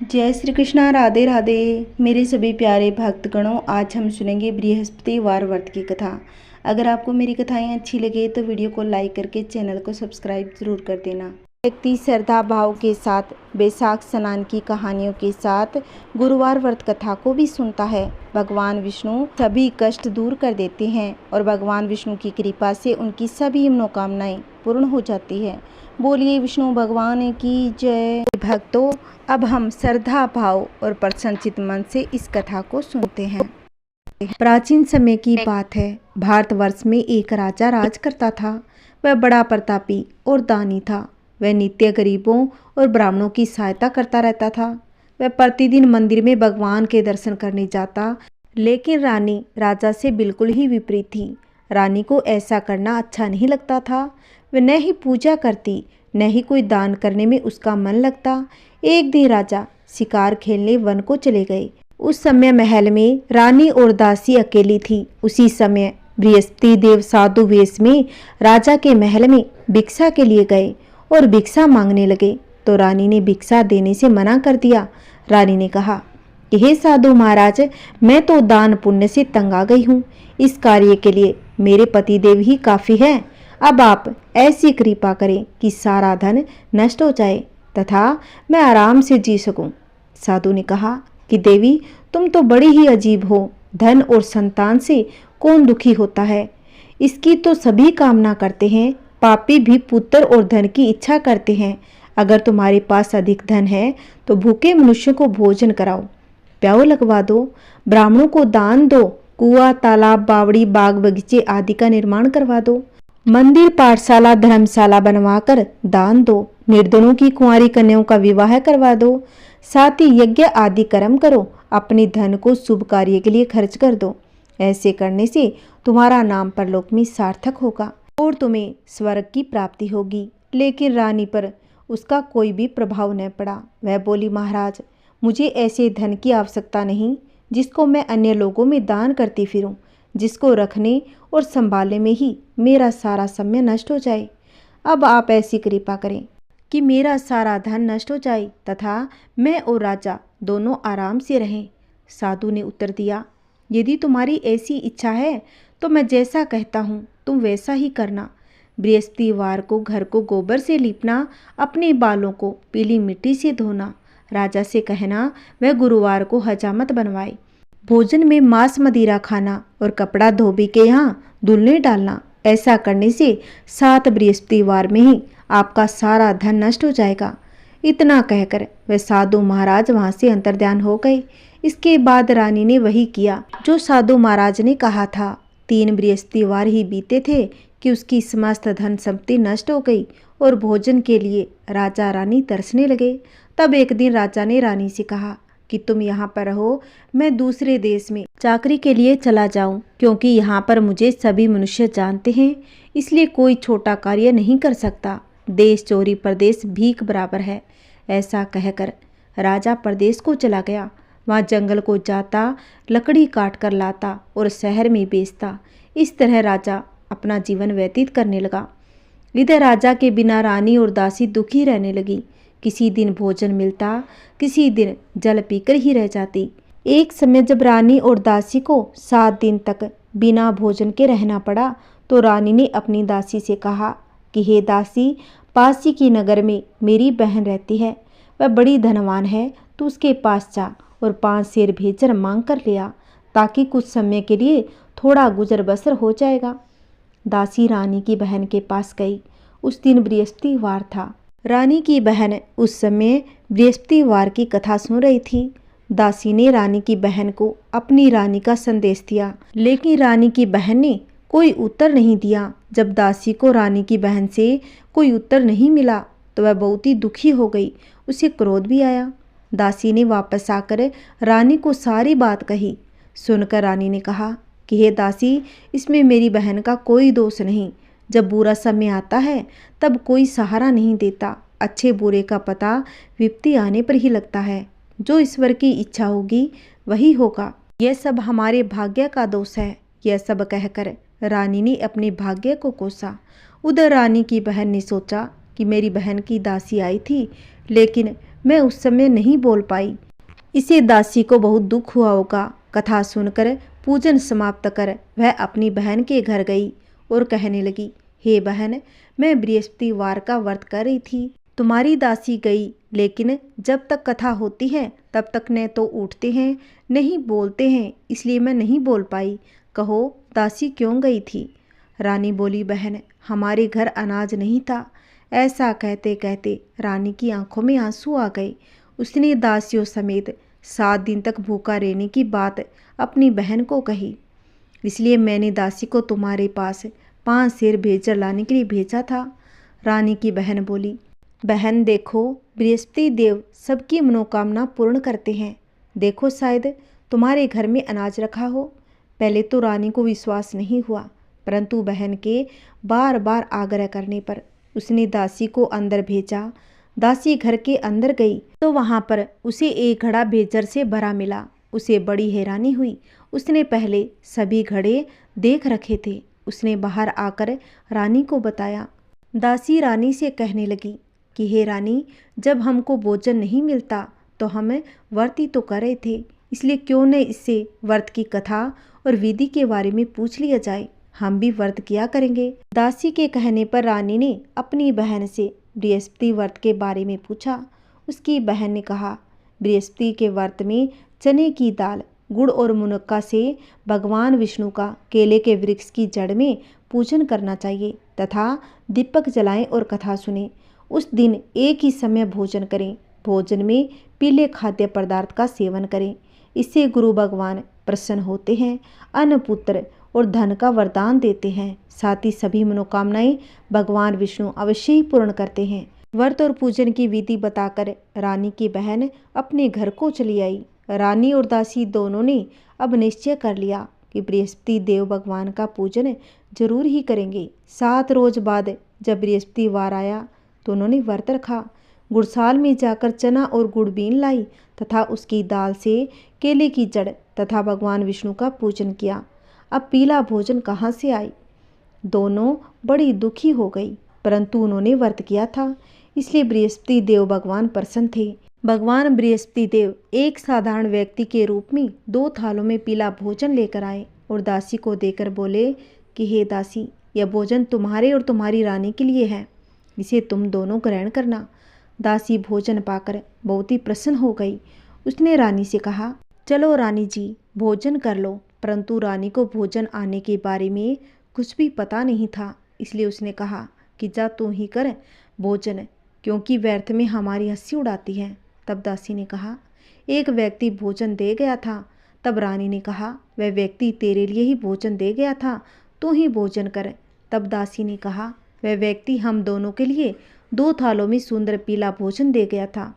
जय श्री कृष्णा। राधे राधे मेरे सभी प्यारे भक्तगणों, आज हम सुनेंगे बृहस्पतिवार व्रत की कथा। अगर आपको मेरी कथाएं अच्छी लगे तो वीडियो को लाइक करके चैनल को सब्सक्राइब जरूर कर देना। व्यक्ति श्रद्धा भाव के साथ बैसाख स्नान की कहानियों के साथ गुरुवार व्रत कथा को भी सुनता है। भगवान विष्णु सभी कष्ट दूर कर देते हैं और भगवान विष्णु की कृपा से उनकी सभी मनोकामनाएं पूर्ण हो जाती है। बोलिए विष्णु भगवान की जय। भक्तों, अब हम श्रद्धा भाव और प्रसन्नचित मन से इस कथा को सुनते हैं। प्राचीन समय की बात है। भारतवर्ष में एक राजा राज करता था। वह बड़ा प्रतापी और दानी था। वह नित्य गरीबों और ब्राह्मणों की सहायता करता रहता था। वह प्रतिदिन मंदिर में भगवान के दर्शन करने जाता, लेकिन रानी राजा से बिल्कुल ही विपरीत थी। रानी को ऐसा करना अच्छा नहीं लगता था। वह न ही पूजा करती, न ही कोई दान करने में उसका मन लगता। एक दिन राजा शिकार खेलने वन को चले गए। उस समय महल में रानी और दासी अकेली थी। उसी समय बृहस्पति देव साधु वेश में राजा के महल में भिक्षा के लिए गए और भिक्षा मांगने लगे, तो रानी ने भिक्षा देने से मना कर दिया। रानी ने कहा कि हे साधु महाराज, मैं तो दान पुण्य से तंग आ गई हूँ। इस कार्य के लिए मेरे पतिदेव ही काफी है। अब आप ऐसी कृपा करें कि सारा धन नष्ट हो जाए तथा मैं आराम से जी सकूं। साधु ने कहा कि देवी, तुम तो बड़ी ही अजीब हो। धन और संतान से कौन दुखी होता है? इसकी तो सभी कामना करते हैं। पापी भी पुत्र और धन की इच्छा करते हैं। अगर तुम्हारे पास अधिक धन है तो भूखे मनुष्य को भोजन कराओ, प्याऊ लगवा दो, ब्राह्मणों को दान दो, कुआं, तालाब, बावड़ी, बाग बगीचे आदि का निर्माण करवा दो, मंदिर, पाठशाला, धर्मशाला बनवाकर दान दो, निर्धनों की कुंवारी कन्याओं का विवाह करवा दो, साथ ही यज्ञ आदि कर्म करो, अपने धन को शुभ कार्य के लिए खर्च कर दो। ऐसे करने से तुम्हारा नाम परलोक में सार्थक होगा और तुम्हें स्वर्ग की प्राप्ति होगी। लेकिन रानी पर उसका कोई भी प्रभाव न पड़ा। वह बोली, महाराज, मुझे ऐसे धन की आवश्यकता नहीं जिसको मैं अन्य लोगों में दान करती फिरूं, जिसको रखने और संभालने में ही मेरा सारा समय नष्ट हो जाए। अब आप ऐसी कृपा करें कि मेरा सारा धन नष्ट हो जाए तथा मैं और राजा दोनों आराम से रहें। साधु ने उत्तर दिया, यदि तुम्हारी ऐसी इच्छा है तो मैं जैसा कहता हूँ तुम वैसा ही करना। बृहस्पतिवार को घर को गोबर से लीपना, अपने बालों को पीली मिट्टी से धोना, राजा से कहना वह गुरुवार को हजामत बनवाए, भोजन में मांस मदिरा खाना और कपड़ा धोबी के यहाँ धुलने डालना। ऐसा करने से 7 बृहस्पतिवार में ही आपका सारा धन नष्ट हो जाएगा। इतना कहकर वह साधु महाराज वहां से अंतर्ध्यान हो गए। इसके बाद रानी ने वही किया जो साधु महाराज ने कहा था। 3 बृहस्पतिवार ही बीते थे कि उसकी समस्त धन संपत्ति नष्ट हो गई और भोजन के लिए राजा रानी तरसने लगे। तब एक दिन राजा ने रानी से कहा कि तुम यहाँ पर रहो, मैं दूसरे देश में चाकरी के लिए चला जाऊं, क्योंकि यहाँ पर मुझे सभी मनुष्य जानते हैं, इसलिए कोई छोटा कार्य नहीं कर सकता। देश चोरी परदेश भीख बराबर है। ऐसा कहकर राजा परदेश को चला गया। वहाँ जंगल को जाता, लकड़ी काट कर लाता और शहर में बेचता। इस तरह राजा अपना जीवन व्यतीत करने लगा। इधर राजा के बिना रानी और दासी दुखी रहने लगी। किसी दिन भोजन मिलता, किसी दिन जल पीकर ही रह जाती। एक समय जब रानी और दासी को 7 दिन तक बिना भोजन के रहना पड़ा, तो रानी ने अपनी दासी से कहा कि हे दासी, पास ही की नगर में मेरी बहन रहती है, वह बड़ी धनवान है, तू उसके पास जा और 5 सेर भेजकर मांग कर लिया, ताकि कुछ समय के लिए थोड़ा गुजर बसर हो जाएगा। दासी रानी की बहन के पास गई। उस दिन बृहस्पतिवार था। रानी की बहन उस समय बृहस्पतिवार की कथा सुन रही थी। दासी ने रानी की बहन को अपनी रानी का संदेश दिया, लेकिन रानी की बहन ने कोई उत्तर नहीं दिया। जब दासी को रानी की बहन से कोई उत्तर नहीं मिला तो वह बहुत ही दुखी हो गई। उसे क्रोध भी आया। दासी ने वापस आकर रानी को सारी बात कही। सुनकर रानी ने कहा कि हे दासी, इसमें मेरी बहन का कोई दोष नहीं। जब बुरा समय आता है तब कोई सहारा नहीं देता। अच्छे बुरे का पता विपत्ति आने पर ही लगता है। जो ईश्वर की इच्छा होगी वही होगा। यह सब हमारे भाग्य का दोष है। यह सब कहकर रानी ने अपने भाग्य को कोसा। उधर रानी की बहन ने सोचा कि मेरी बहन की दासी आई थी, लेकिन मैं उस समय नहीं बोल पाई। इसे दासी को बहुत दुख हुआ होगा। कथा सुनकर पूजन समाप्त कर वह अपनी बहन के घर गई और कहने लगी, हे बहन, मैं बृहस्पतिवार का व्रत कर रही थी। तुम्हारी दासी गई, लेकिन जब तक कथा होती है तब तक न तो उठते हैं नहीं बोलते हैं, इसलिए मैं नहीं बोल पाई। कहो दासी क्यों गई थी? रानी बोली, बहन, हमारे घर अनाज नहीं था। ऐसा कहते कहते रानी की आंखों में आंसू आ गए। उसने दासियों समेत 7 दिन तक भूखा रहने की बात अपनी बहन को कही। इसलिए मैंने दासी को तुम्हारे पास 5 सेर भेजर लाने के लिए भेजा था। रानी की बहन बोली, बहन देखो, बृहस्पति देव सबकी मनोकामना पूर्ण करते हैं। देखो शायद तुम्हारे घर में अनाज रखा हो। पहले तो रानी को विश्वास नहीं हुआ, परंतु बहन के बार बार आग्रह करने पर उसने दासी को अंदर भेजा। दासी घर के अंदर गई तो वहां पर उसे एक घड़ा भेजर से भरा मिला। उसे बड़ी हैरानी हुई। उसने पहले सभी घड़े देख रखे थे। उसने बाहर आकर रानी को बताया। दासी रानी से कहने लगी कि हे रानी, जब हमको भोजन नहीं मिलता तो हम व्रत ही तो कर रहे थे, इसलिए क्यों न इससे व्रत की कथा और विधि के बारे में पूछ लिया जाए, हम भी व्रत किया करेंगे। दासी के कहने पर रानी ने अपनी बहन से बृहस्पति व्रत के बारे में पूछा। उसकी बहन ने कहा, बृहस्पति के व्रत में चने की दाल, गुड़ और मुनक्का से भगवान विष्णु का केले के वृक्ष की जड़ में पूजन करना चाहिए तथा दीपक जलाएं और कथा सुने। उस दिन एक ही समय भोजन करें। भोजन में पीले खाद्य पदार्थ का सेवन करें। इससे गुरु भगवान प्रसन्न होते हैं, अन्न, पुत्र और धन का वरदान देते हैं। साथ ही सभी मनोकामनाएं भगवान विष्णु अवश्य ही पूर्ण करते हैं। व्रत और पूजन की विधि बताकर रानी की बहन अपने घर को चली आई। रानी और दासी दोनों ने अब निश्चय कर लिया कि बृहस्पति देव भगवान का पूजन जरूर ही करेंगे। 7 रोज बाद जब बृहस्पतिवार आया तो उन्होंने व्रत रखा। गुड़साल में जाकर चना और गुड़ बीन लाई तथा उसकी दाल से केले की जड़ तथा भगवान विष्णु का पूजन किया। अब पीला भोजन कहाँ से आई? दोनों बड़ी दुखी हो गई, परंतु उन्होंने व्रत किया था, इसलिए बृहस्पति देव भगवान प्रसन्न थे। भगवान बृहस्पति देव एक साधारण व्यक्ति के रूप में 2 थालों में पीला भोजन लेकर आए और दासी को देकर बोले कि हे दासी, यह भोजन तुम्हारे और तुम्हारी रानी के लिए है, इसे तुम दोनों ग्रहण करना। दासी भोजन पाकर बहुत ही प्रसन्न हो गई। उसने रानी से कहा, चलो रानी जी, भोजन कर लो। परंतु रानी को भोजन आने के बारे में कुछ भी पता नहीं था, इसलिए उसने कहा कि जा तू ही कर भोजन, क्योंकि व्यर्थ में हमारी हंसी उड़ाती है। तब दासी ने कहा, एक व्यक्ति भोजन दे गया था। तब रानी ने कहा, वह व्यक्ति तेरे लिए ही भोजन दे गया था, तू ही भोजन कर। तब दासी ने कहा, वह व्यक्ति हम दोनों के लिए 2 थालों में सुंदर पीला भोजन दे गया था,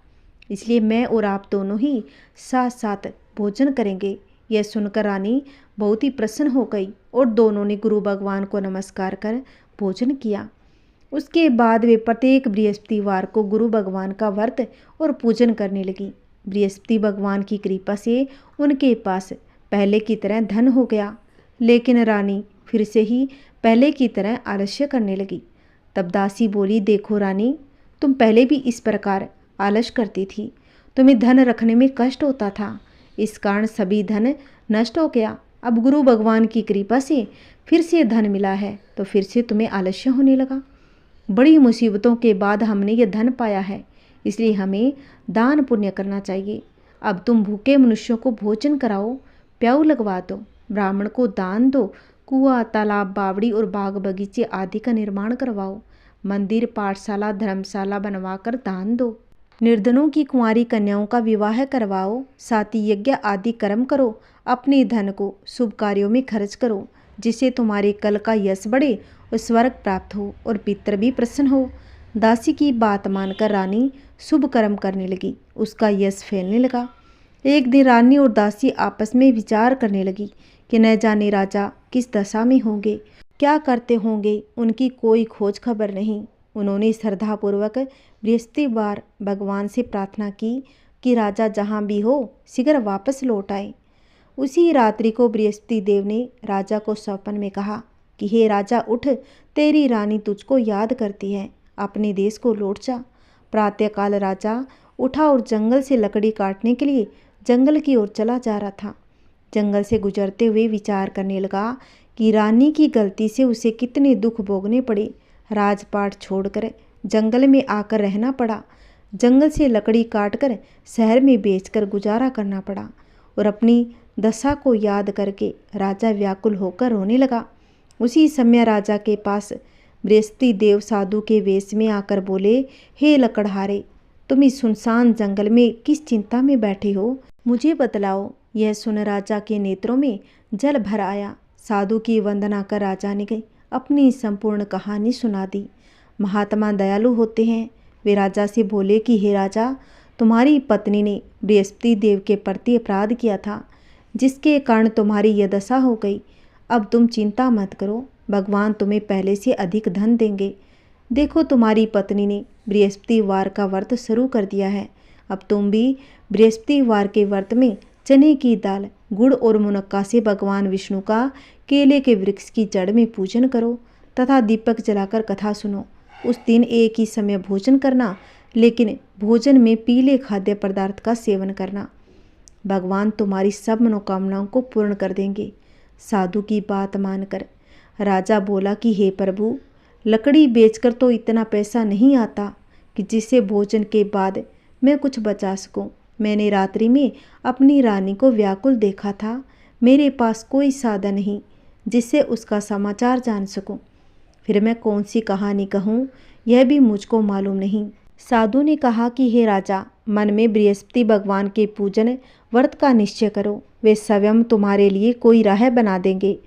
इसलिए मैं और आप दोनों ही साथ साथ भोजन करेंगे। यह सुनकर रानी बहुत ही प्रसन्न हो गई और दोनों ने गुरु भगवान को नमस्कार कर भोजन किया। उसके बाद वे प्रत्येक बृहस्पतिवार को गुरु भगवान का व्रत और पूजन करने लगी। बृहस्पति भगवान की कृपा से उनके पास पहले की तरह धन हो गया, लेकिन रानी फिर से ही पहले की तरह आलस्य करने लगी। तब दासी बोली, देखो रानी, तुम पहले भी इस प्रकार आलस्य करती थी, तुम्हें धन रखने में कष्ट होता था, इस कारण सभी धन नष्ट हो गया। अब गुरु भगवान की कृपा से फिर से धन मिला है तो फिर से तुम्हें आलस्य होने लगा। बड़ी मुसीबतों के बाद हमने यह धन पाया है, इसलिए हमें दान पुण्य करना चाहिए। अब तुम भूखे मनुष्यों को भोजन कराओ, प्याऊ लगवा दो, ब्राह्मण को दान दो, कुआं, तालाब, बावड़ी और बाग बगीचे आदि का निर्माण करवाओ, मंदिर, पाठशाला, धर्मशाला बनवाकर दान दो, निर्धनों की कुंवारी कन्याओं का विवाह करवाओ, साथ ही यज्ञ आदि कर्म करो, अपने धन को शुभ कार्यों में खर्च करो, जिससे तुम्हारे कल का यश बढ़े और स्वर्ग प्राप्त हो और पितर भी प्रसन्न हो। दासी की बात मानकर रानी शुभ कर्म करने लगी। उसका यश फैलने लगा। एक दिन रानी और दासी आपस में विचार करने लगी कि न जाने राजा किस दशा में होंगे, क्या करते होंगे, उनकी कोई खोज खबर नहीं। उन्होंने श्रद्धापूर्वक बृहस्पतिवार भगवान से प्रार्थना की कि राजा जहाँ भी हो शीघ्र वापस लौट आए। उसी रात्रि को बृहस्पति देव ने राजा को स्वप्न में कहा कि हे राजा, उठ, तेरी रानी तुझको याद करती है, अपने देश को लौट जा। प्रातःकाल राजा उठा और जंगल से लकड़ी काटने के लिए जंगल की ओर चला जा रहा था। जंगल से गुजरते हुए विचार करने लगा कि रानी की गलती से उसे कितने दुख भोगने पड़े। राजपाट छोड़कर जंगल में आकर रहना पड़ा। जंगल से लकड़ी काटकर शहर में बेचकर गुजारा करना पड़ा और अपनी दशा को याद करके राजा व्याकुल होकर रोने लगा। उसी समय राजा के पास बृहस्पति देव साधु के वेश में आकर बोले, हे लकड़हारे, तुम इस सुनसान जंगल में किस चिंता में बैठे हो, मुझे बतलाओ। यह सुन राजा के नेत्रों में जल भर आया। साधु की वंदना कर राजा ने अपनी संपूर्ण कहानी सुना दी। महात्मा दयालु होते हैं। वे राजा से बोले कि हे राजा, तुम्हारी पत्नी ने बृहस्पति देव के प्रति अपराध किया था, जिसके कारण तुम्हारी यह दशा हो गई। अब तुम चिंता मत करो, भगवान तुम्हें पहले से अधिक धन देंगे। देखो, तुम्हारी पत्नी ने बृहस्पतिवार का व्रत शुरू कर दिया है। अब तुम भी बृहस्पतिवार के व्रत में चने की दाल, गुड़ और मुनक्का से भगवान विष्णु का केले के वृक्ष की जड़ में पूजन करो तथा दीपक जलाकर कथा सुनो। उस दिन एक ही समय भोजन करना, लेकिन भोजन में पीले खाद्य पदार्थ का सेवन करना। भगवान तुम्हारी सब मनोकामनाओं को पूर्ण कर देंगे। साधु की बात मानकर राजा बोला कि हे प्रभु, लकड़ी बेचकर तो इतना पैसा नहीं आता कि जिससे भोजन के बाद मैं कुछ बचा सकूं। मैंने रात्रि में अपनी रानी को व्याकुल देखा था। मेरे पास कोई साधन नहीं जिससे उसका समाचार जान सकूं। फिर मैं कौन सी कहानी कहूँ, यह भी मुझको मालूम नहीं। साधु ने कहा कि हे राजा, मन में बृहस्पति भगवान के पूजन व्रत का निश्चय करो। वे स्वयं तुम्हारे लिए कोई राह बना देंगे।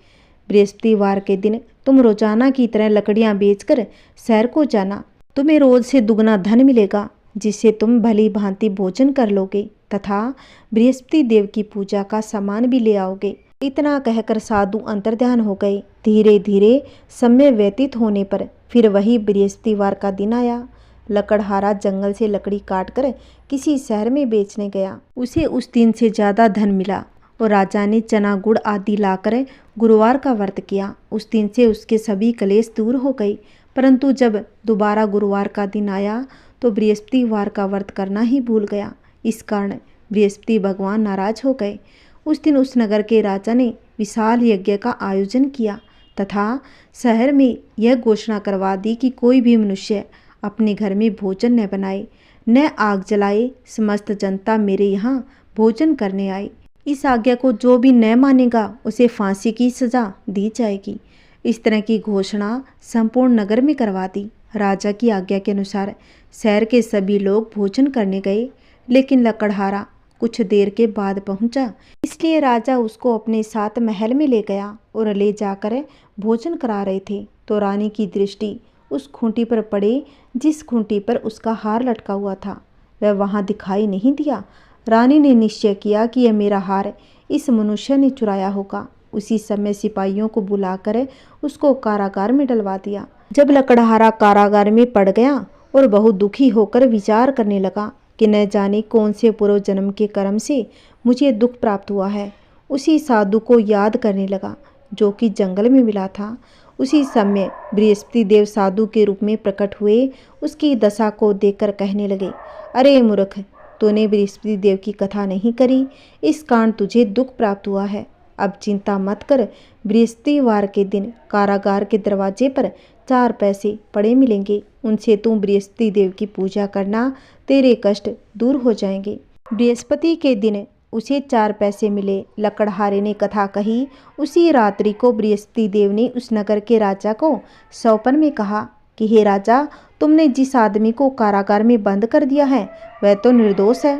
बृहस्पतिवार के दिन तुम रोजाना की तरह लकड़ियां बेचकर शहर को जाना। तुम्हें रोज से दुगना धन मिलेगा, जिससे तुम भली भांति भोजन कर लोगे तथा बृहस्पति देव की पूजा का सामान भी ले आओगे। इतना कहकर साधु अंतर्ध्यान हो गए। धीरे धीरे समय व्यतीत होने पर फिर वही बृहस्पतिवार का दिन आया। लकड़हारा जंगल से लकड़ी काटकर किसी शहर में बेचने गया। उसे उस दिन से ज़्यादा धन मिला और राजा ने चना गुड़ आदि लाकर गुरुवार का व्रत किया। उस दिन से उसके सभी कलेश दूर हो गए। परंतु जब दोबारा गुरुवार का दिन आया तो बृहस्पतिवार का व्रत करना ही भूल गया। इस कारण बृहस्पति भगवान नाराज हो गए। उस दिन उस नगर के राजा ने विशाल यज्ञ का आयोजन किया तथा शहर में यह घोषणा करवा दी कि कोई भी मनुष्य अपने घर में भोजन न बनाए, न आग जलाए। समस्त जनता मेरे यहाँ भोजन करने आए। इस आज्ञा को जो भी न मानेगा उसे फांसी की सजा दी जाएगी। इस तरह की घोषणा संपूर्ण नगर में करवा दी। राजा की आज्ञा के अनुसार शहर के सभी लोग भोजन करने गए, लेकिन लकड़हारा कुछ देर के बाद पहुंचा। इसलिए राजा उसको अपने साथ महल में ले गया और ले जाकर भोजन करा रहे थे तो रानी की दृष्टि उस खूंटी पर पड़े जिस खूंटी पर उसका हार लटका हुआ था। वह वहां दिखाई नहीं दिया। रानी ने निश्चय किया कि यह मेरा हार इस मनुष्य ने चुराया होगा। उसी समय सिपाहियों को बुलाकर उसको कारागार में डलवा दिया। जब लकड़हारा कारागार में पड़ गया और बहुत दुखी होकर विचार करने लगा कि न जाने कौन से पूर्व जन्म के कर्म से मुझे दुख प्राप्त हुआ है, उसी साधु को याद करने लगा जो कि जंगल में मिला था। उसी समय बृहस्पति देव साधु के रूप में प्रकट हुए। उसकी दशा को देखकर कहने लगे, अरे मूर्ख, तूने बृहस्पति देव की कथा नहीं करी, इस कारण तुझे दुख प्राप्त हुआ है। अब चिंता मत कर, बृहस्पतिवार के दिन कारागार के दरवाजे पर 4 पैसे पड़े मिलेंगे। उनसे तू बृहस्पति देव की पूजा करना, तेरे कष्ट दूर हो जाएंगे। बृहस्पति के दिन उसे 4 पैसे मिले। लकड़हारे ने कथा कही। उसी रात्रि को बृहस्पति देव ने उस नगर के राजा को सौपन में कहा कि हे राजा, तुमने जिस आदमी को कारागार में बंद कर दिया है वह तो निर्दोष है।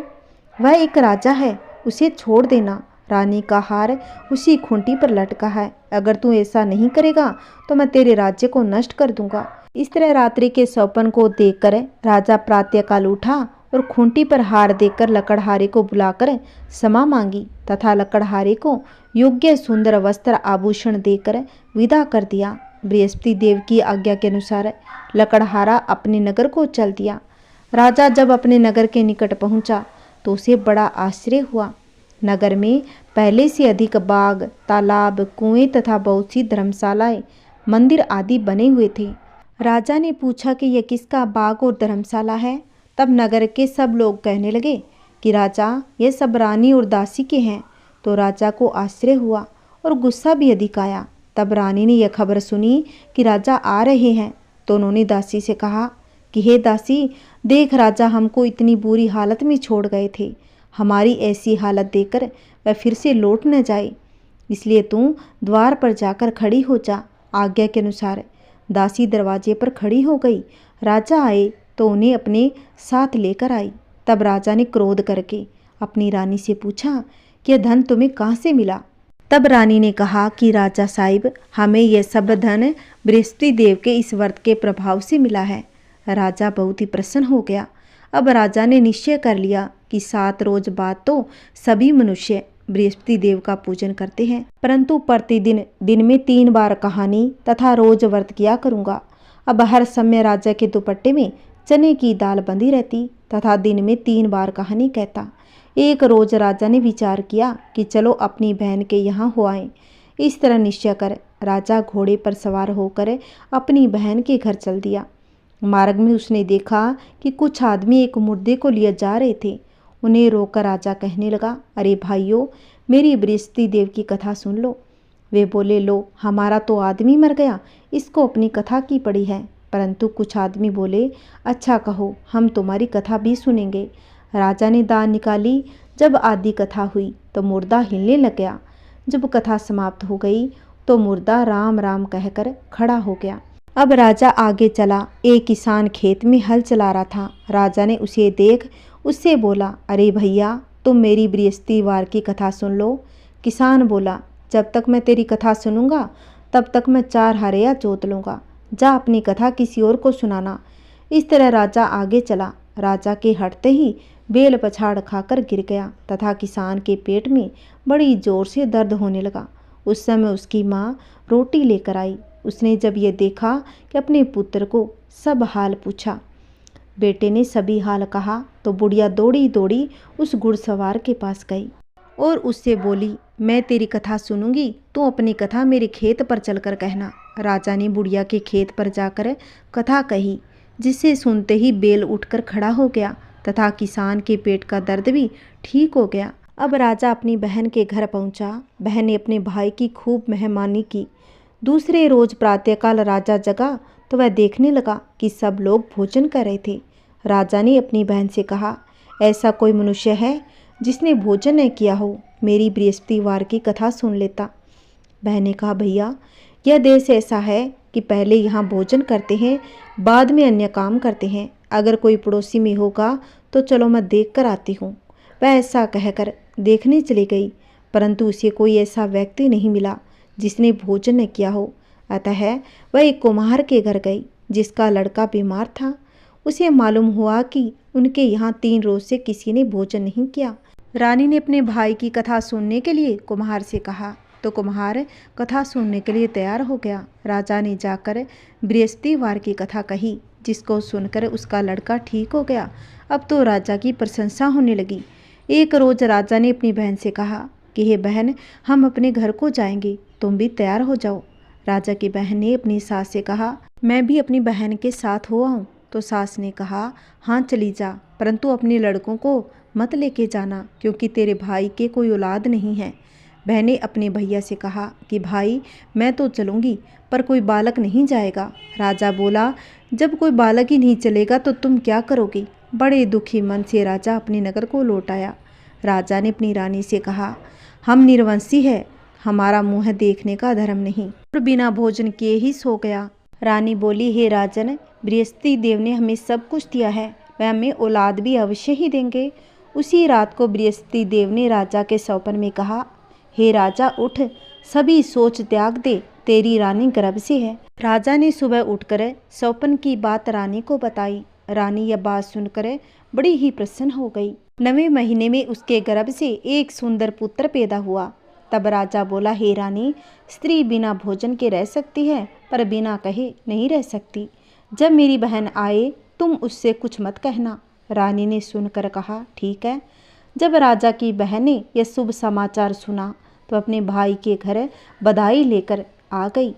वह एक राजा है, उसे छोड़ देना। रानी का हार उसी खूंटी पर लटका है। अगर तू ऐसा नहीं करेगा तो मैं तेरे राज्य को नष्ट कर दूंगा। इस तरह रात्रि के सौपन को देखकर राजा प्रातःकाल उठा और खूंटी पर हार देकर लकड़हारे को बुलाकर क्षमा मांगी तथा लकड़हारे को योग्य सुंदर वस्त्र आभूषण देकर विदा कर दिया। बृहस्पति देव की आज्ञा के अनुसार लकड़हारा अपने नगर को चल दिया। राजा जब अपने नगर के निकट पहुंचा तो उसे बड़ा आश्चर्य हुआ। नगर में पहले से अधिक बाग, तालाब, कुएं तथा बहुत सी धर्मशालाएं, मंदिर आदि बने हुए थे। राजा ने पूछा कि यह किसका बाग और धर्मशाला है। तब नगर के सब लोग कहने लगे कि राजा, ये सब रानी और दासी के हैं। तो राजा को आश्चर्य हुआ और गुस्सा भी अधिक आया। तब रानी ने यह खबर सुनी कि राजा आ रहे हैं, तो उन्होंने दासी से कहा कि हे दासी, देख राजा हमको इतनी बुरी हालत में छोड़ गए थे। हमारी ऐसी हालत देखकर वह फिर से लौट न जाए, इसलिए तू द्वार पर जाकर खड़ी हो जा। आज्ञा के अनुसार दासी दरवाजे पर खड़ी हो गई। राजा आए तो उन्हें अपने साथ लेकर आई। तब राजा ने क्रोध करके अपनी रानी से पूछा कि यह धन तुम्हें कहाँ से मिला। तब रानी ने कहा कि राजा साहिब, हमें यह सब धन बृहस्पति देव के इस व्रत के प्रभाव से मिला है। राजा बहुत ही प्रसन्न हो गया। अब राजा ने निश्चय कर लिया कि 7 रोज बाद तो सभी मनुष्य बृहस्पति देव का पूजन करते हैं, परंतु प्रतिदिन दिन में 3 बार कहानी तथा रोज व्रत किया करूँगा। अब हर समय राजा के दुपट्टे में चने की दाल बंधी रहती तथा दिन में 3 बार कहानी कहता। एक रोज राजा ने विचार किया कि चलो अपनी बहन के यहाँ हो आएं। इस तरह निश्चय कर राजा घोड़े पर सवार होकर अपनी बहन के घर चल दिया। मार्ग में उसने देखा कि कुछ आदमी एक मुर्दे को लिए जा रहे थे। उन्हें रोककर राजा कहने लगा, अरे भाइयों, मेरी बृहस्पति देव की कथा सुन लो। वे बोले, लो, हमारा तो आदमी मर गया, इसको अपनी कथा की पड़ी है। परंतु कुछ आदमी बोले, अच्छा कहो, हम तुम्हारी कथा भी सुनेंगे। राजा ने दान निकाली। जब आधी कथा हुई तो मुर्दा हिलने लग गया। जब कथा समाप्त हो गई तो मुर्दा राम राम कहकर खड़ा हो गया। अब राजा आगे चला। एक किसान खेत में हल चला रहा था। राजा ने उसे देख उससे बोला, अरे भैया, तुम मेरी बृहस्पतिवार की कथा सुन लो। किसान बोला, जब तक मैं तेरी कथा सुनूंगा तब तक मैं 4 हरेया जोत लूँगा। जा अपनी कथा किसी और को सुनाना। इस तरह राजा आगे चला। राजा के हटते ही बेल पछाड़ खाकर गिर गया तथा किसान के पेट में बड़ी जोर से दर्द होने लगा। उस समय उसकी माँ रोटी लेकर आई। उसने जब ये देखा कि अपने पुत्र को सब हाल पूछा, बेटे ने सभी हाल कहा, तो बुढ़िया दौड़ी दौड़ी उस घुड़सवार के पास गई और उससे बोली, मैं तेरी कथा सुनूंगी, तू अपनी कथा मेरे खेत पर चलकर कहना। राजा ने बुढ़िया के खेत पर जाकर कथा कही, जिसे सुनते ही बेल उठकर खड़ा हो गया तथा किसान के पेट का दर्द भी ठीक हो गया। अब राजा अपनी बहन के घर पहुंचा। बहन ने अपने भाई की खूब मेहमानी की। दूसरे रोज प्रातःकाल राजा जगा तो वह देखने लगा कि सब लोग भोजन कर रहे थे। राजा ने अपनी बहन से कहा, ऐसा कोई मनुष्य है जिसने भोजन न किया हो, मेरी बृहस्पतिवार की कथा सुन लेता। बहन ने कहा, भैया, यह देश ऐसा है कि पहले यहाँ भोजन करते हैं, बाद में अन्य काम करते हैं। अगर कोई पड़ोसी में होगा तो चलो मैं देख कर आती हूँ। वह ऐसा कहकर देखने चली गई, परंतु उसे कोई ऐसा व्यक्ति नहीं मिला जिसने भोजन न किया हो। अतः वह एक कुम्हार के घर गई जिसका लड़का बीमार था। उसे मालूम हुआ कि उनके यहाँ 3 रोज से किसी ने भोजन नहीं किया। रानी ने अपने भाई की कथा सुनने के लिए कुम्हार से कहा, तो कुम्हार कथा सुनने के लिए तैयार हो गया। राजा ने जाकर बृहस्पतिवार की कथा कही, जिसको सुनकर उसका लड़का ठीक हो गया। अब तो राजा की प्रशंसा होने लगी। एक रोज राजा ने अपनी बहन से कहा कि हे बहन, हम अपने घर को जाएंगे, तुम भी तैयार हो जाओ। राजा की बहन ने अपनी सास से कहा, मैं भी अपनी बहन के साथ हो आऊँ। तो सास ने कहा, हाँ चली जा, परंतु अपने लड़कों को मत लेके जाना, क्योंकि तेरे भाई के कोई औलाद नहीं है। बहन ने अपने भैया से कहा कि भाई, मैं तो चलूँगी, पर कोई बालक नहीं जाएगा। राजा बोला, जब कोई बालक ही नहीं चलेगा तो तुम क्या करोगी। बड़े दुखी मन से राजा अपने नगर को लौट आया। राजा ने अपनी रानी से कहा, हम निर्वंशी है, हमारा मुँह देखने का धर्म नहीं, और बिना भोजन किए ही सो गया। रानी बोली, हे राजन, बृहस्पति देव ने हमें सब कुछ दिया है, वह हमें औलाद भी अवश्य ही देंगे। उसी रात को बृहस्पति देव ने राजा के सौपन में कहा, हे राजा, उठ, सभी सोच त्याग दे, तेरी रानी गर्भ से है। राजा ने सुबह उठकर सौपन की बात रानी को बताई। रानी यह बात सुनकर बड़ी ही प्रसन्न हो गई। 9वें महीने में उसके गर्भ से एक सुंदर पुत्र पैदा हुआ। तब राजा बोला, हे रानी, स्त्री बिना भोजन के रह सकती है, पर बिना कहे नहीं रह सकती। जब मेरी बहन आए तुम उससे कुछ मत कहना। रानी ने सुनकर कहा, ठीक है। जब राजा की बहन ने यह शुभ समाचार सुना तो अपने भाई के घर बधाई लेकर आ गई।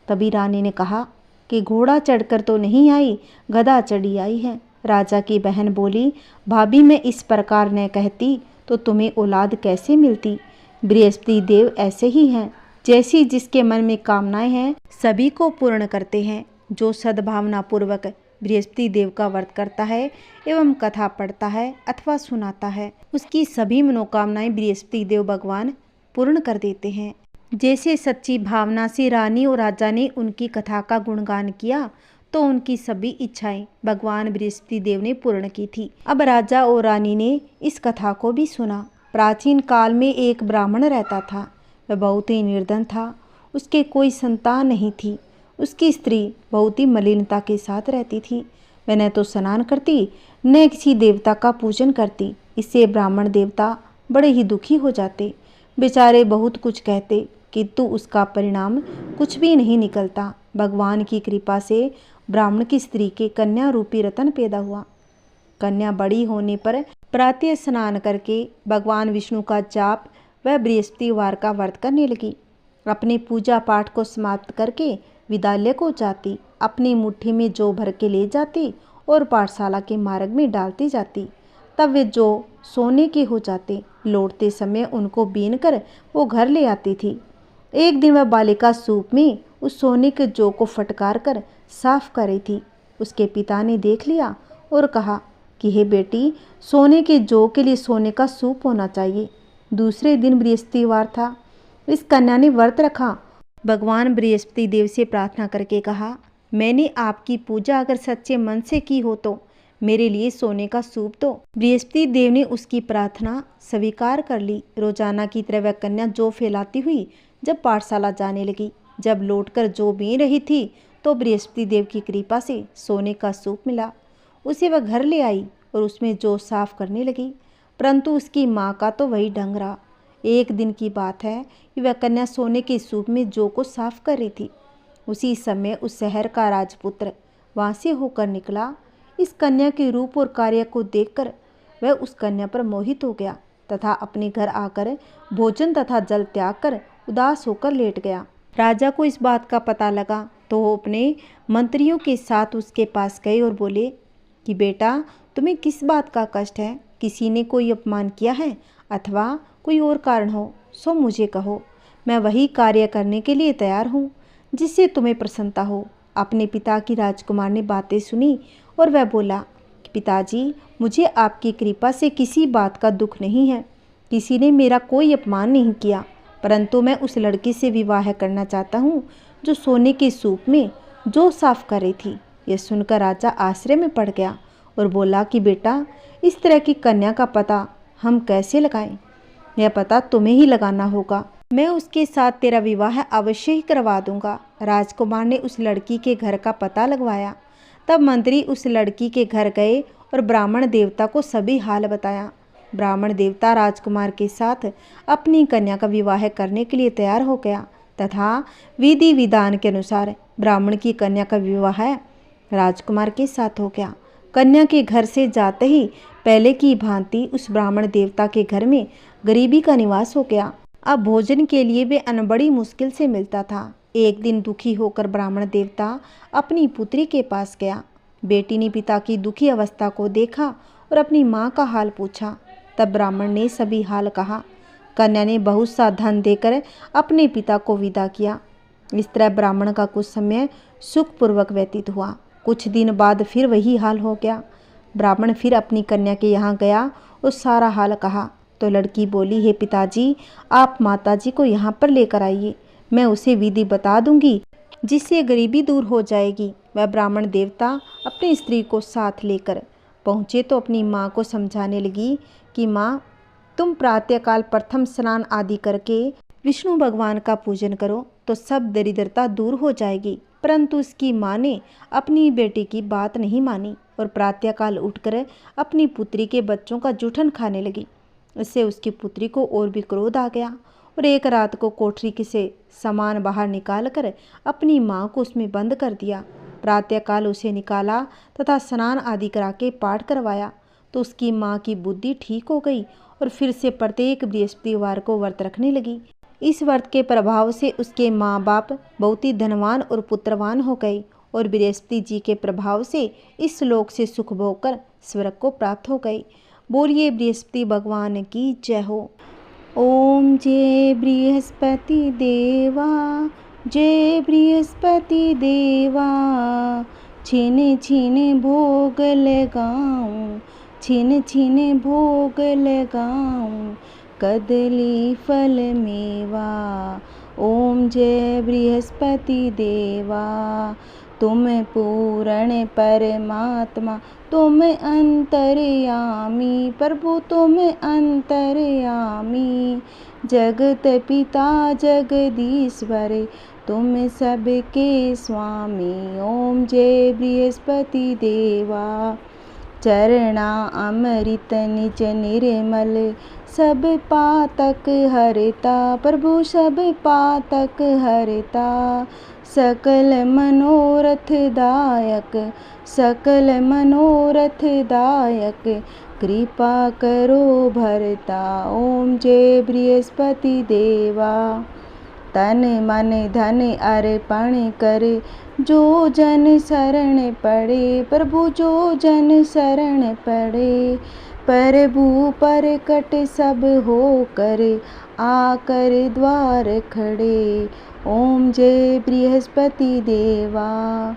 तभी रानी ने कहा कि घोड़ा चढ़कर तो नहीं आई, गधा चढ़ी आई है। राजा की बहन बोली, भाभी मैं इस प्रकार न कहती तो तुम्हें औलाद कैसे मिलती। बृहस्पति देव ऐसे ही हैं, जैसी जिसके मन में कामनाएं हैं सभी को पूर्ण करते हैं। जो सद्भावना पूर्वक बृहस्पति देव का व्रत करता है एवं कथा पढ़ता है अथवा सुनाता है, उसकी सभी मनोकामनाएं बृहस्पति देव भगवान पूर्ण कर देते हैं। जैसे सच्ची भावना से रानी और राजा ने उनकी कथा का गुणगान किया तो उनकी सभी इच्छाएं भगवान बृहस्पति देव ने पूर्ण की थी। अब राजा और रानी ने इस कथा को भी सुना। प्राचीन काल में एक ब्राह्मण रहता था। वह बहुत ही निर्धन था, उसके कोई संतान नहीं थी। उसकी स्त्री बहुत ही मलिनता के साथ रहती थी। वह न तो स्नान करती न किसी देवता का पूजन करती। इससे ब्राह्मण देवता बड़े ही दुखी हो जाते। बेचारे बहुत कुछ कहते किंतु उसका परिणाम कुछ भी नहीं निकलता। भगवान की कृपा से ब्राह्मण की स्त्री के कन्या रूपी रतन पैदा हुआ। कन्या बड़ी होने पर प्रातः स्नान करके भगवान विष्णु का जाप वह बृहस्पतिवार का व्रत करने लगी। अपने पूजा पाठ को समाप्त करके विद्यालय को जाती, अपनी मुट्ठी में जौ भर के ले जाती और पाठशाला के मार्ग में डालती जाती। तब वे जौ सोने के हो जाते। लौटते समय उनको बीन कर वो घर ले आती थी। एक दिन वह बालिका सूप में उस सोने के जौ को फटकार कर साफ कर रही थी। उसके पिता ने देख लिया और कहा कि हे बेटी, सोने के जौ के लिए सोने का सूप होना चाहिए। दूसरे दिन बृहस्पतिवार था। इस कन्या ने व्रत रखा। भगवान बृहस्पति देव से प्रार्थना करके कहा, मैंने आपकी पूजा अगर सच्चे मन से की हो तो मेरे लिए सोने का सूप दो। बृहस्पति देव ने उसकी प्रार्थना स्वीकार कर ली। रोजाना की तरह वह कन्या जौ फैलाती हुई जब पाठशाला जाने लगी। जब लौटकर जौ बीन रही थी तो बृहस्पति देव की कृपा से सोने का सूप मिला। उसे वह घर ले आई और उसमें जौ साफ करने लगी, परंतु उसकी माँ का तो वही ढंग रहा। एक दिन की बात है कि वह कन्या सोने के सूप में जौ को साफ कर रही थी। उसी समय उस शहर का राजपुत्र वहाँ से होकर निकला। इस कन्या के रूप और कार्य को देखकर वह उस कन्या पर मोहित हो गया तथा अपने घर आकर भोजन तथा जल त्याग कर उदास होकर लेट गया। राजा को इस बात का पता लगा तो वो अपने मंत्रियों के साथ उसके पास गए और बोले कि बेटा, तुम्हें किस बात का कष्ट है? किसी ने कोई अपमान किया है अथवा कोई और कारण हो सो मुझे कहो। मैं वही कार्य करने के लिए तैयार हूँ जिससे तुम्हें प्रसन्नता हो। अपने पिता की राजकुमार ने बातें सुनी और वह बोला कि पिताजी, मुझे आपकी कृपा से किसी बात का दुख नहीं है। किसी ने मेरा कोई अपमान नहीं किया, परंतु मैं उस लड़की से विवाह करना चाहता हूँ जो सोने के सूप में जौ साफ कर रही थी। यह सुनकर राजा आश्चर्य में पड़ गया और बोला कि बेटा, इस तरह की कन्या का पता हम कैसे लगाएं? यह पता तुम्हें ही लगाना होगा। मैं उसके साथ तेरा विवाह अवश्य ही करवा दूंगा। राजकुमार ने उस लड़की के घर का पता लगवाया। तब मंत्री उस लड़की के घर गए और ब्राह्मण देवता को सभी हाल बताया। ब्राह्मण देवता राजकुमार के साथ अपनी कन्या का विवाह करने के लिए तैयार हो गया तथा विधि विधान के अनुसार ब्राह्मण की कन्या का विवाह राजकुमार के साथ हो गया। कन्या के घर से जाते ही पहले की भांति उस ब्राह्मण देवता के घर में गरीबी का निवास हो गया। अब भोजन के लिए वे अन्न बड़ी मुश्किल से मिलता था। एक दिन दुखी होकर ब्राह्मण देवता अपनी पुत्री के पास गया। बेटी ने पिता की दुखी अवस्था को देखा और अपनी माँ का हाल पूछा। तब ब्राह्मण ने सभी हाल कहा। कन्या ने बहुत सा धन देकर अपने पिता को विदा किया। इस तरह ब्राह्मण का कुछ समय सुखपूर्वक व्यतीत हुआ। कुछ दिन बाद फिर वही हाल हो गया। ब्राह्मण फिर अपनी कन्या के यहाँ गया और सारा हाल कहा तो लड़की बोली, हे पिताजी, आप माताजी को यहाँ पर लेकर आइए, मैं उसे विधि बता दूंगी जिससे गरीबी दूर हो जाएगी। वह ब्राह्मण देवता अपनी स्त्री को साथ लेकर पहुँचे तो अपनी माँ को समझाने लगी कि माँ, तुम प्रातःकाल प्रथम स्नान आदि करके विष्णु भगवान का पूजन करो तो सब दरिद्रता दूर हो जाएगी। परंतु उसकी माँ ने अपनी बेटी की बात नहीं मानी और प्रातःकाल उठकर अपनी पुत्री के बच्चों का जूठन खाने लगी। इससे उसकी पुत्री को और भी क्रोध आ गया और एक रात को कोठरी से सामान बाहर निकालकर अपनी माँ को उसमें बंद कर दिया। प्रातःकाल उसे निकाला तथा स्नान आदि करा के पाठ करवाया तो उसकी माँ की बुद्धि ठीक हो गई और फिर से प्रत्येक बृहस्पतिवार को व्रत रखने लगी। इस व्रत के प्रभाव से उसके माँ बाप बहुत ही धनवान और पुत्रवान हो गए और बृहस्पति जी के प्रभाव से इस लोक से सुख भोग कर स्वर्ग को प्राप्त हो गई। बोलिए बृहस्पति भगवान की जय हो। ओम जय बृहस्पति देवा, जय बृहस्पति देवा, छिन छिन भोग लगाऊं, छिन छिन भोग लगाऊं, कदली फल मेवा। ओम जय बृहस्पति देवा, तुम पूर्ण परमात्मा, तुम अंतर्यामी, प्रभु तुम अंतर्यामी, जगत पिता जगदीश्वर, तुम सबके स्वामी। ओम जय बृहस्पति देवा, चरणा अमृत निज निर्मल, सब पातक हरता, प्रभु सब पातक हरता, सकल मनोरथ दायक, सकल मनोरथ दायक, कृपा करो भरता। ओम जय बृहस्पति देवा, तन मन धन अर्पण करे, जो जन शरण पड़े, प्रभु जो जन शरण पड़े, प्रभु परकट सब हो करे, आकर द्वार खड़े। ओम जय बृहस्पति देवा,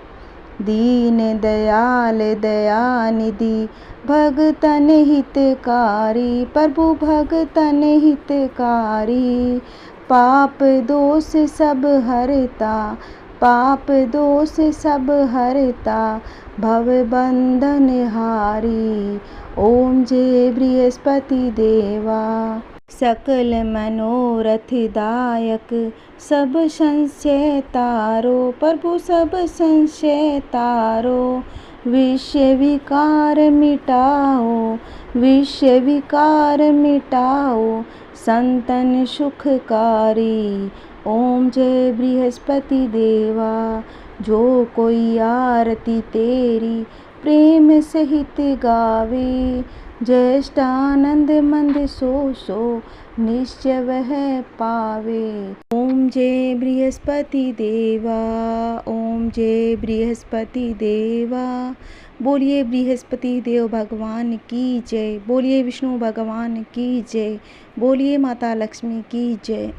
दीन दयाल दयानिधि, भगतन हितकारी, प्रभु भगतन हितकारी, पाप दोष सब हरता, पाप दोष सब हरता, भव बंधन हारी। ओम जय बृहस्पति देवा, सकल मनोरथ दायक, सब संशय तारो, प्रभु सब संशय तारो, विषय विकार मिटाओ, विषय विकार मिटाओ, संतन सुखकारी। ओम जय बृहस्पति देवा, जो कोई आरती तेरी प्रेम सहित गावे, ज्येष्ठानंद मंद सो निश्चय वह पावे। ओम जय बृहस्पति देवा, ओम जय बृहस्पति देवा। बोलिए बृहस्पति देव भगवान की जय, बोलिए विष्णु भगवान की जय, बोलिए माता लक्ष्मी की जय।